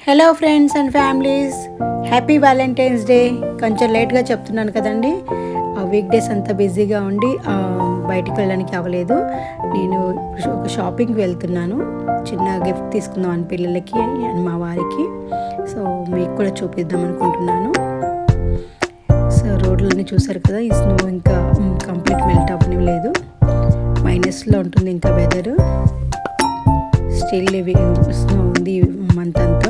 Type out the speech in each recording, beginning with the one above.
Hello friends and families, happy Valentine's day. కొంచెం లేట్గా చెప్తున్నాను కదండి. వీక్ డేస్ అంతా బిజీగా ఉండి బయటికి వెళ్ళడానికి అవ్వలేదు. నేను ఒక షాపింగ్కి వెళ్తున్నాను. చిన్న గిఫ్ట్ తీసుకుందాం అని పిల్లలకి అండ్ మా వారికి. సో మీకు కూడా చూపిద్దాం అనుకుంటున్నాను. సో రోడ్లన్నీ చూసారు కదా, ఈ స్నో ఇంకా కంప్లీట్ మెల్ట్ అవ్వనివ్వలేదు. మైనస్లో ఉంటుంది ఇంకా వెదరు. స్టిల్ స్నో ఉంది మంత్ అంతా.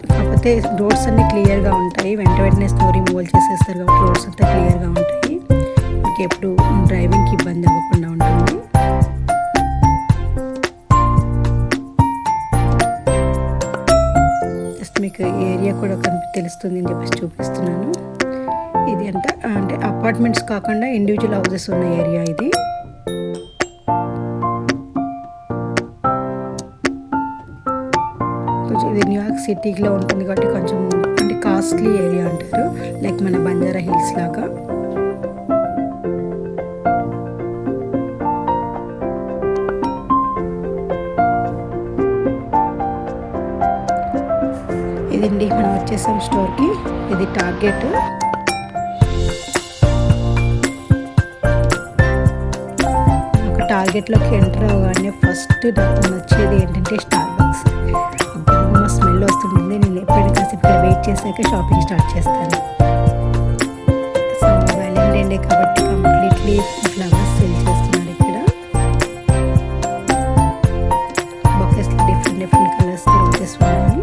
కాకపోతే రోడ్స్ అన్నీ క్లియర్గా ఉంటాయి. వెంటనే స్నో రిమూవల్ చేసేస్తారు కాబట్టి రోడ్స్ అంతా క్లియర్గా ఉంటాయి. మీకు ఎప్పుడు డ్రైవింగ్కి ఇబ్బంది అవ్వకుండా ఉంటుంది. జస్ట్ మీకు ఏరియా కూడా తెలుస్తుంది అని చెప్పేసి చూపిస్తున్నాను. ఇది అంటే అపార్ట్మెంట్స్ కాకుండా ఇండివిజువల్ హౌసెస్ ఉన్న ఏరియా ఇది. కొంచెం ఇది న్యూయార్క్ సిటీలో ఉంటుంది కాబట్టి కొంచెం అంటే కాస్ట్లీ ఏరియా అంటారు, లైక్ మన బంజారా హిల్స్ లాగా. ఇదండి, మనం వచ్చేసాం స్టోర్కి. ఇది టార్గెట్. టార్గెట్లోకి ఎంటర్ అవ్వగానే ఫస్ట్ నాకు నచ్చేది ఏంటంటే స్టార్బక్స్. మా స్మెల్ వస్తుంటుంది. నేను ఎప్పుడైనా కాసేపు ఇక్కడ వెయిట్ చేశాక షాపింగ్ స్టార్ట్ చేస్తాను. సో వ్యాలంటైన్ డే కాబట్టి కంప్లీట్లీ ఫ్లవర్స్ సేల్ చేస్తున్నారు ఇక్కడ. బొకేస్లో డిఫరెంట్ డిఫరెంట్ కలర్స్ రోసెస్ ఉన్నాయి.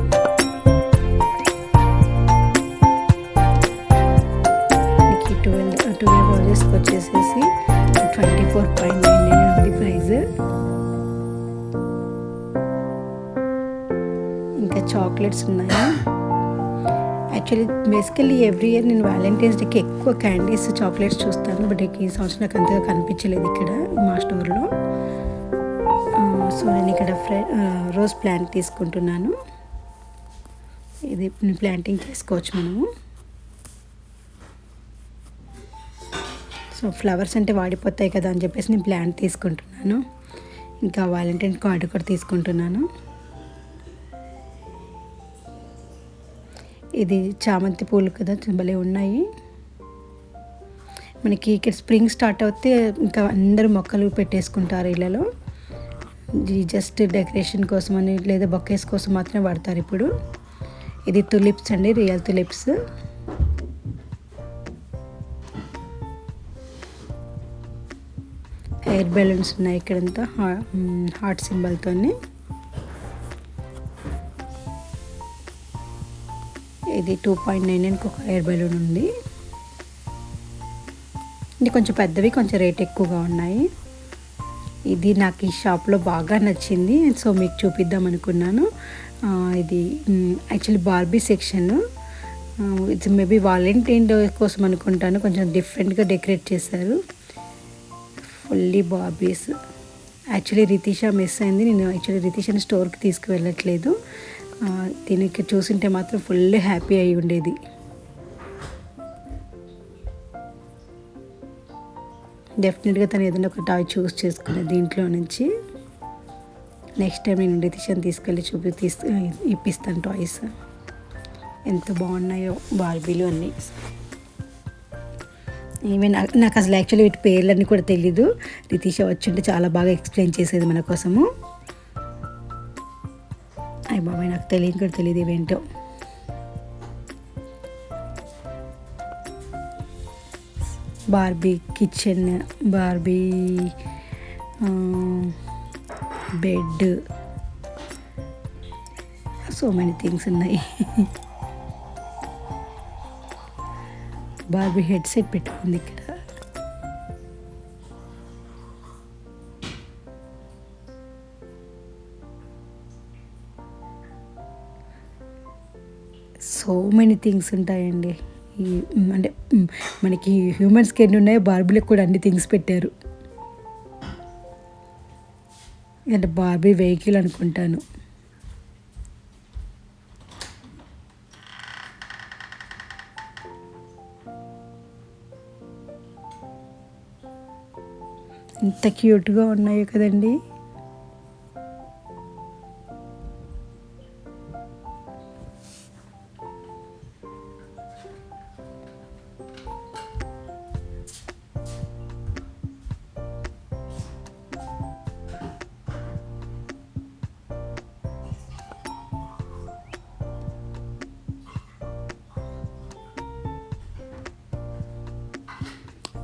మీకు 12 రోజెస్కి వచ్చేసేసి 24.99 ఉంది ప్రైస్. ఇంకా చాక్లెట్స్ ఉన్నాయి. యాక్చువల్లీ బేసికలీ ఎవ్రీ ఇయర్ నేను వ్యాలంటైన్స్ డేకి ఎక్కువ క్యాండీస్ చాక్లెట్స్ చూస్తాను, బట్ ఈ సంవత్సరం నాకు అంతగా కనిపించలేదు ఇక్కడ మా స్టోర్లో. సో నేను ఇక్కడ రోజ్ ప్లాంట్ తీసుకుంటున్నాను. ఇది ప్లాంటింగ్ చేసుకోవచ్చు మనము. సో ఫ్లవర్స్ అంటే వాడిపోతాయి కదా అని చెప్పేసి నేను ప్లాంట్ తీసుకుంటున్నాను. ఇంకా వ్యాలంటైన్ కార్డు కూడా తీసుకుంటున్నాను. ఇది చామంతి పూలు కదా, భలే ఉన్నాయి. మనకి ఇక్కడ స్ప్రింగ్ స్టార్ట్ అవుతే ఇంకా అందరూ మొక్కలు పెట్టేసుకుంటారు ఇళ్ళలో. జస్ట్ డెకరేషన్ కోసం అని లేదా బొకేస్ కోసం మాత్రమే వాడతారు ఇప్పుడు. ఇది తులిప్స్ అండి, రియల్ తులిప్స్. ఎయిర్ బెలూన్స్ ఉన్నాయి ఇక్కడంతా హార్ట్ సింబల్తో. ఇది 2.99కి ఒక ఎయిర్ బెలూన్ ఉంది. ఇది కొంచెం పెద్దవి, కొంచెం రేట్ ఎక్కువగా ఉన్నాయి. ఇది నాకు ఈ షాప్లో బాగా నచ్చింది, సో మీకు చూపిద్దాం అనుకున్నాను. ఇది actually Barbie section. It's maybe Valentine day కోసం అనుకుంటాను. కొంచెం డిఫరెంట్గా డెకరేట్ చేశారు. ఫుల్లీ బార్బీస్. యాక్చువల్లీ రితీషా మిస్ అయింది. నేను యాక్చువల్లీ రితీషాని స్టోర్కి తీసుకువెళ్ళట్లేదు. దీనికి చూసింటే మాత్రం ఫుల్ హ్యాపీ అయి ఉండేది. డెఫినెట్గా తను ఏదైనా ఒక టాయ్ చూస్ చేసుకునే దీంట్లో నుంచి. నెక్స్ట్ టైం నేను రితీషాని తీసుకెళ్ళి ఇప్పిస్తాను టాయ్స్. ఎంత బాగున్నాయో బార్బీలు అన్నీ. ఈవెన్ నాకు అసలు యాక్చువల్లీ వీటి పేర్లన్నీ కూడా తెలీదు. రితీషా వచ్చుంటే చాలా బాగా ఎక్స్ప్లెయిన్ చేసేది మన కోసము. అయ్య బాబాయ్, నాకు తెలియదు ఇవేంటో. Barbie kitchen, Barbie bed, so many things ఉన్నాయి. బార్బీ హెడ్సెట్ పెట్టుకుంది ఇక్కడ. సో మెనీ థింగ్స్ ఉంటాయండి. అంటే మనకి హ్యూమన్స్కి ఎన్ని ఉన్నాయో బార్బీలకు కూడా అన్ని థింగ్స్ పెట్టారు. అంటే బార్బీ వెహికల్ అనుకుంటాను. ఎంత క్యూట్గా ఉన్నాయో కదండి.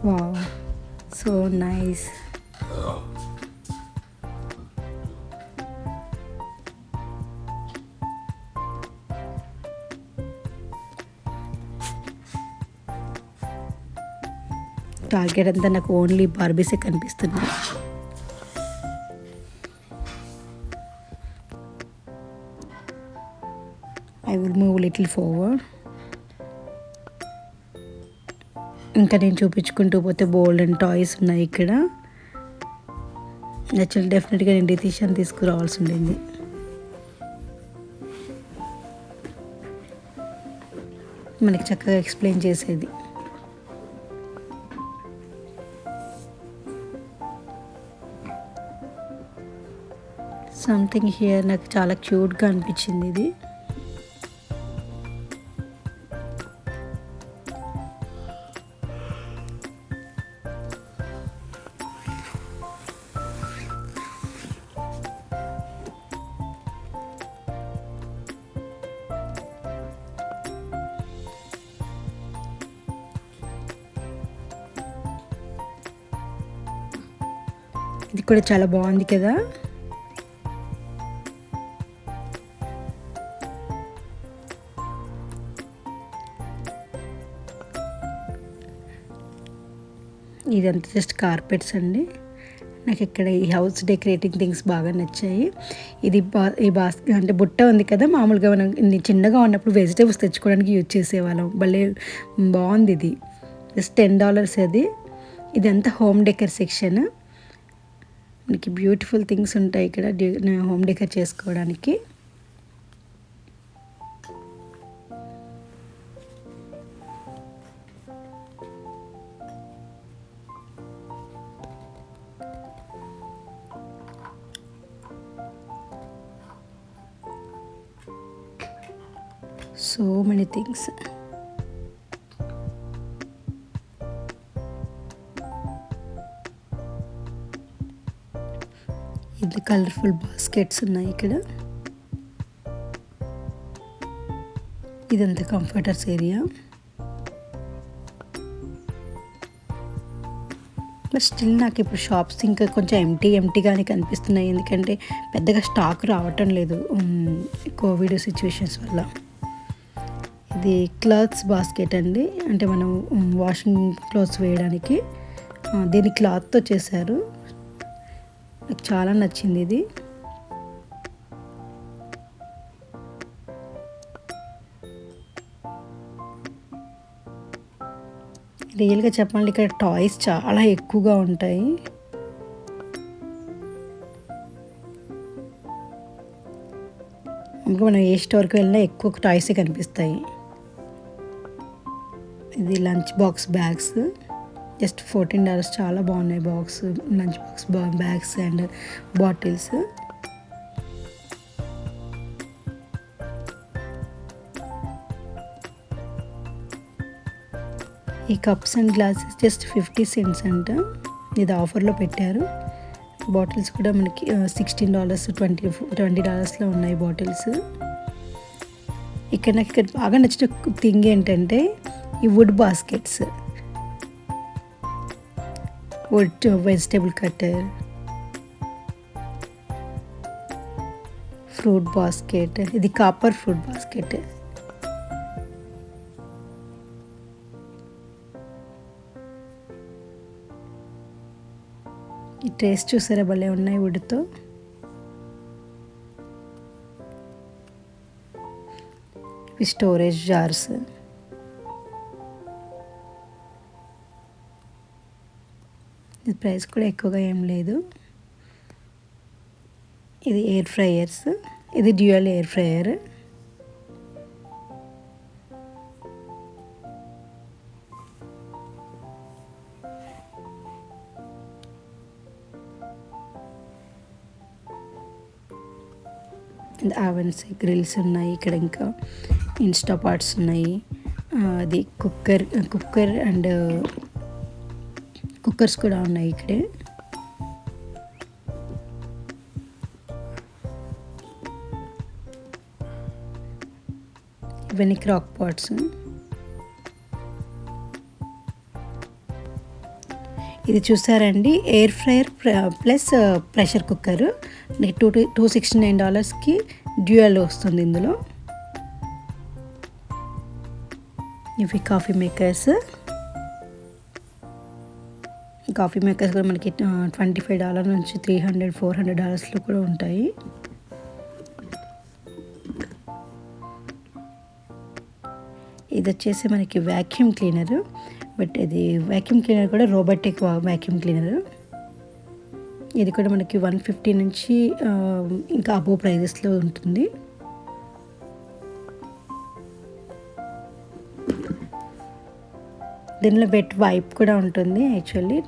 Wow, so nice. టార్గెట్ అంతా నాకు ఓన్లీ బార్బీసే కనిపిస్తున్నాయి. I will move little forward. ఇంకా నేను చూపించుకుంటూ పోతే బోల్డ్ అండ్ టాయ్స్ ఉన్నాయి ఇక్కడ. యాక్చువల్లీ డెఫినెట్గా నేను డిసిషన్ తీసుకురావాల్సి ఉండింది. మనకి చక్కగా ఎక్స్ప్లెయిన్ చేసేది. సంథింగ్ హియర్ నాకు చాలా క్యూట్గా అనిపించింది ఇది. ఇది కూడా చాలా బాగుంది కదా. ఇదంతా జస్ట్ కార్పెట్స్ అండి. నాకు ఇక్కడ ఈ హౌస్ డెకరేటింగ్ థింగ్స్ బాగా నచ్చాయి. ఇది ఈ అంటే బుట్ట ఉంది కదా, మామూలుగా మనం చిన్నగా ఉన్నప్పుడు వెజిటేబుల్స్ తెచ్చుకోవడానికి యూజ్ చేసేవాళ్ళం. భలే బాగుంది ఇది. జస్ట్ $10 అది. ఇదంతా హోమ్ డెకర్ సెక్షన్. మనకి బ్యూటిఫుల్ థింగ్స్ ఉంటాయి ఇక్కడ హోమ్ డెకర్ చేసుకోవడానికి. So many things. ఇది కలర్ఫుల్ బాస్కెట్స్ ఉన్నాయి ఇక్కడ. ఇదంతా కంఫర్టర్స్ ఏరియా. బట్ స్టిల్ నాకు ఇప్పుడు షాప్స్ ఇంకా కొంచెం ఎంటీగానే కనిపిస్తున్నాయి. ఎందుకంటే పెద్దగా స్టాక్ రావటం లేదు కోవిడ్ సిచ్యువేషన్స్ వల్ల. ఇది క్లాత్స్ బాస్కెట్ అండి. అంటే మనం వాషింగ్ క్లాత్స్ వేయడానికి దీన్ని క్లాత్తో చేశారు. నాకు చాలా నచ్చింది ఇది. రియల్గా చెప్పాలంటే ఇక్కడ టాయ్స్ చాలా ఎక్కువగా ఉంటాయి. ఇంకా మనం ఏ స్టోర్కి వెళ్ళినా ఎక్కువ టాయ్సే కనిపిస్తాయి. ఇది లంచ్ బాక్స్ బ్యాగ్స్. జస్ట్ $14. చాలా బాగున్నాయి box, lunch box bags and bottles. ఈ cups and glasses just 50 cents అంట. ఇది ఆఫర్లో పెట్టారు. బాటిల్స్ కూడా మనకి $16, $20లో ఉన్నాయి బాటిల్స్. నాకు ఇక్కడ బాగా నచ్చిన థింగ్ ఏంటంటే ఈ wood baskets. Wood vegetable cutter, fruit basket. ఇది కాపర్ ఫ్రూట్ బాస్కెట్. ఈ ట్రేస్ చూసారా భలే ఉన్నాయి వుడ్తో. ఇవి స్టోరేజ్ జార్స్. ఇది ప్రైస్ కూడా ఎక్కువగా ఏం లేదు. ఇది ఎయిర్ ఫ్రైయర్స్. ఇది dual air fryer. Ovens grills ఉన్నాయి ఇక్కడ. ఇంకా ఇన్స్టా పాట్స్ ఉన్నాయి. అది కుక్కర్ అండ్ కుక్కర్స్ కూడా ఉన్నాయి ఇక్కడే. ఇవన్నీ క్రాక్ పాట్స్. ఇది చూసారండి, air fryer plus pressure cooker. $269కి డ్యూయల్ వస్తుంది ఇందులో. ఇవి కాఫీ మేకర్స్ కూడా మనకి $25 నుంచి $300, $400లో కూడా ఉంటాయి. ఇది వచ్చేసి మనకి వ్యాక్యూమ్ క్లీనర్. బట్ ఇది వ్యాక్యూమ్ క్లీనర్ కూడా రోబోటిక్ వ్యాక్యూమ్ క్లీనర్. ఇది కూడా మనకి 150 నుంచి ఇంకా అబో ప్రైజెస్లో ఉంటుంది. దీనిలో వెట్ వైప్ కూడా ఉంటుంది. యాక్చువల్లీ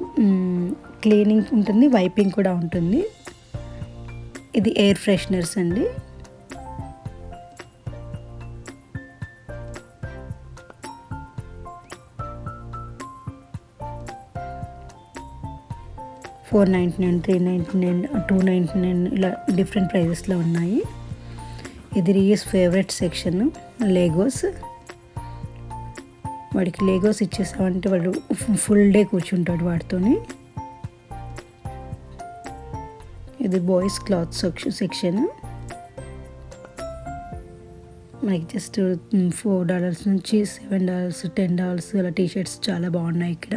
క్లీనింగ్ ఉంటుంది, వైపింగ్ కూడా ఉంటుంది. ఇది ఎయిర్ ఫ్రెషనర్స్ అండి. $499, $399, $299 ఇలా డిఫరెంట్ ప్రైజెస్లో ఉన్నాయి. ఇది రియస్ ఫేవరెట్ సెక్షన్, లేగోస్. వాడికి లేగోస్ ఇచ్చేసామంటే వాడు ఫుల్ డే కూర్చుంటాడు వాటితోని. ఇది బాయ్స్ క్లాత్ సెక్షన్. మనకి జస్ట్ $4 నుంచి $7, $10 అలా టీషర్ట్స్ చాలా బాగున్నాయి ఇక్కడ.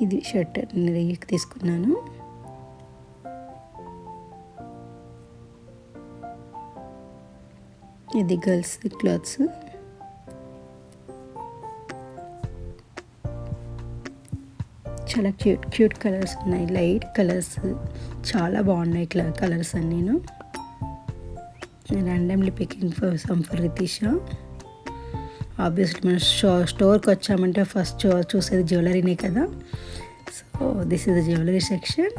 ఇది షర్ట్ నేను తీసుకున్నాను. ఇది గర్ల్స్ క్లాత్స్. చాలా క్యూట్ కలర్స్ ఉన్నాయి, లైట్ కలర్స్ చాలా బాగున్నాయి కలర్స్ అన్నీ. నేను ర్యాండమ్లీ పికింగ్ ఫర్ రితీషా. ఆబ్వియస్లీ మనం స్టోర్కి వచ్చామంటే ఫస్ట్ చూసేది జ్యువెలరీనే కదా. So this is the jewellery section.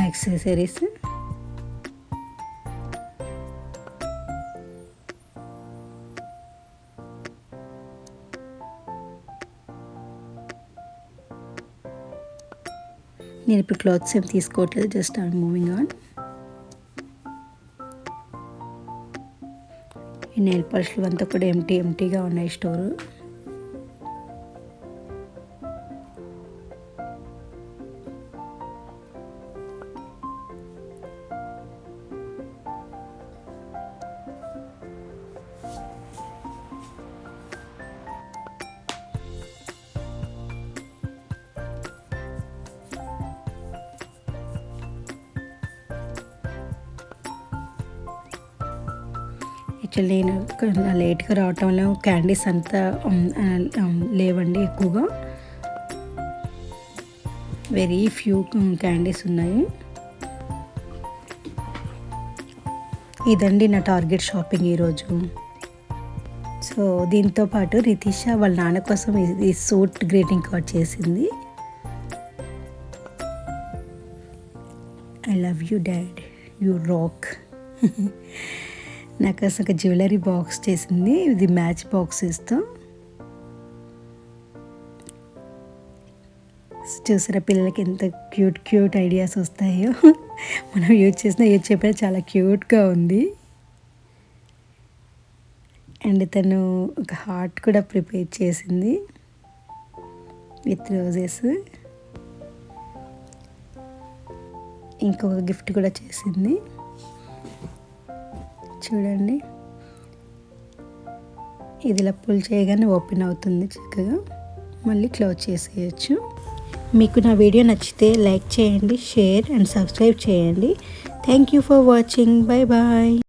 Accessories. నేను ఇప్పుడు క్లాత్స్ ఏం తీసుకోవట్లేదు, జస్ట్ ఐఎమ్ మూవింగ్ ఆన్. ఈ నెయిల్ పాలిష్లు అంతా కూడా ఎంటీగా ఉన్నాయి స్టోరు. యాక్చువల్లీ నేను లేట్గా రావటం వల్ల క్యాండీస్ అంతా లేవండి ఎక్కువగా. వెరీ ఫ్యూ క్యాండీస్ ఉన్నాయి. ఇదండి నా టార్గెట్ షాపింగ్ ఈరోజు. సో దీంతో పాటు రితీష వాళ్ళ నాన్న కోసం ఈ సూట్ గ్రీటింగ్ కార్డ్ చేసింది. I love you dad, you rock. నాకు అసలు ఒక జ్యువెలరీ బాక్స్ చేసింది, ఇది మ్యాచ్ బాక్సెస్తో. చూసారా పిల్లలకి ఎంత క్యూట్ ఐడియాస్ వస్తాయో. మనం యూజ్ చెప్పినా చాలా క్యూట్గా ఉంది. అండ్ తను ఒక హార్ట్ కూడా ప్రిపేర్ చేసింది విత్ రోజెస్. ఇంకొక గిఫ్ట్ కూడా చేసింది చూడండి. ఇది ఇలా పుల్ చేయగానే ఓపెన్ అవుతుంది చక్కగా, మళ్ళీ క్లోజ్ చేసేయచ్చు. మీకు నా వీడియో నచ్చితే లైక్ చేయండి, షేర్ అండ్ సబ్స్క్రైబ్ చేయండి. Thank you for watching. Bye bye.